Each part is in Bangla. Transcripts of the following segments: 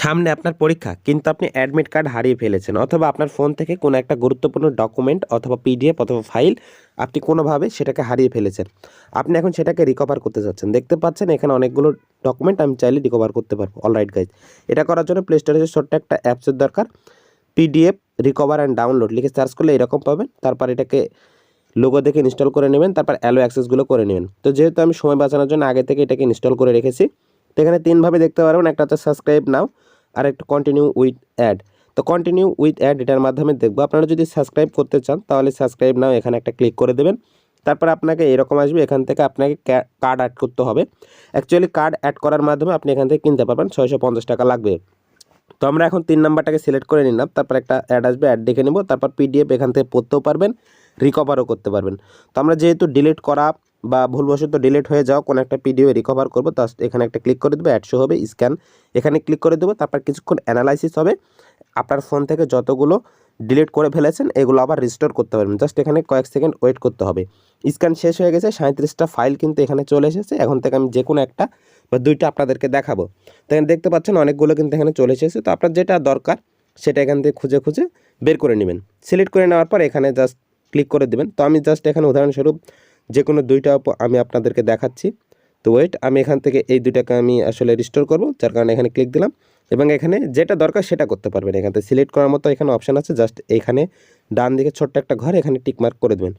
সামনে আপনার পরীক্ষা কিন্তু আপনি অ্যাডমিট কার্ড হারিয়ে ফেলেছেন অথবা আপনার ফোন থেকে কোনো একটা গুরুত্বপূর্ণ ডকুমেন্ট অথবা পিডিএফ অথবা ফাইল আপনি কোনোভাবে সেটাকে হারিয়ে ফেলেছেন। আপনি এখন সেটাকে রিকভার করতে চাচ্ছেন। দেখতে পাচ্ছেন এখানে অনেকগুলো ডকুমেন্ট আমি চাইলে রিকভার করতে পারবো। অলরাইট গাইজ, এটা করার জন্য প্লে স্টোরে ছোট্ট একটা অ্যাপসের দরকার। পিডিএফ রিকভার অ্যান্ড ডাউনলোড লিখে সার্চ করলে এরকম পাবেন। তারপর এটাকে লোগো দেখে ইনস্টল করে নেবেন, তারপর অ্যালো অ্যাক্সেসগুলো করে নেবেন। তো যেহেতু আমি সময় বাঁচানোর জন্য আগে থেকে এটাকে ইনস্টল করে রেখেছি, তো এখানে তিনভাবে দেখতে পারবেন। একটা হচ্ছে সাবস্ক্রাইব নাও, আর একটা কন্টিনিউ উইথ অ্যাড। তো কন্টিনিউ উইথ অ্যাড এটার মাধ্যমে দেখবো। আপনারা যদি সাবস্ক্রাইব করতে চান তাহলে সাবস্ক্রাইব নাও এখানে একটা ক্লিক করে দেবেন। তারপর আপনাকে এরকম আসবে, এখান থেকে আপনাকে কার্ড অ্যাড করতে হবে। অ্যাকচুয়ালি কার্ড অ্যাড করার মাধ্যমে আপনি এখান থেকে কিনতে পারবেন, 650 টাকা লাগবে। তো আমরা এখন 3 নাম্বারটাকে সিলেক্ট করে নিলাম। তারপর একটা অ্যাড আসবে, অ্যাড দেখে নেব। তারপর পিডিএফ এখান থেকে পড়তেও পারবেন, রিকভারও করতে পারবেন। তো আমরা যেহেতু ডিলিট করা বা ভুলবশত ডিলিট হয়ে যাওয়া কোনো একটা পিডিএফ রিকভার করবো, তো এখানে একটা ক্লিক করে দেবো, অ্যাড শো হবে, স্ক্যান এখানে ক্লিক করে দেবো। তারপর কিছুক্ষণ অ্যানালাইসিস হবে। আপনার ফোন থেকে যতগুলো ডিলিট করে ফেলেছেন এগুলো আবার রিস্টোর করতে পারবেন। জাস্ট এখানে কয়েক সেকেন্ড ওয়েট করতে হবে। স্ক্যান শেষ হয়ে গেছে, 37টা ফাইল কিন্তু এখানে চলে এসেছে। এখন থেকে আমি যে কোনো একটা বা দুইটা আপনাদেরকে দেখাবো। তো এখানে দেখতে পাচ্ছেন অনেকগুলো কিন্তু এখানে চলে এসেছে। তো আপনার যেটা দরকার সেটা এখান থেকে খুঁজে খুঁজে বের করে নেবেন। সিলেক্ট করে নেওয়ার পর এখানে জাস্ট ক্লিক করে দেবেন। তো আমি জাস্ট এখানে উদাহরণস্বরূপ যে কোনো দুইটা আমি আপনাদেরকে দেখাচ্ছি। তো ওয়েট, আমি এখান থেকে এই দুটাকে আমি আসলে রিস্টোর করব, যার কারণে এখানে ক্লিক দিলাম। এবং এখানে যেটা দরকার সেটা করতে পারবেন। এখান থেকে সিলেক্ট করার মতো এখানে অপশান আছে, জাস্ট এইখানে ডান দিকে ছোট্ট একটা ঘর, এখানে টিক মার্ক করে দেবেন।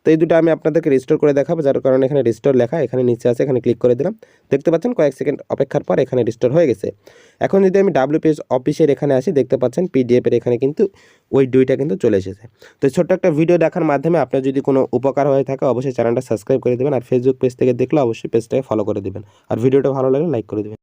তো এই দুটো আমি আপনাদেরকে রিস্টোর করে দেখাবো, যার কারণে এখানে রিস্টোর লেখা এখানে নিচে আছে, এখানে ক্লিক করে দিলাম। দেখতে পাচ্ছেন কয়েক সেকেন্ড অপেক্ষার পর এখানে রিস্টোর হয়ে গেছে। এখন যদি আমি WPS অফিসের এখানে আসি, দেখতে পাচ্ছেন পিডিএফের এখানে কিন্তু ওই দুইটা কিন্তু চলে এসেছে। তো ছোট্ট একটা ভিডিও দেখার মাধ্যমে আপনার যদি কোনো উপকার হয়ে থাকে অবশ্যই চ্যানেলটা সাবস্ক্রাইব করে দেবেন, আর ফেসবুক পেজ থেকে দেখলে অবশ্যই পেজটাকে ফলো করে দেবেন, আর ভিডিওটা ভালো লাগলে লাইক করে দেবেন।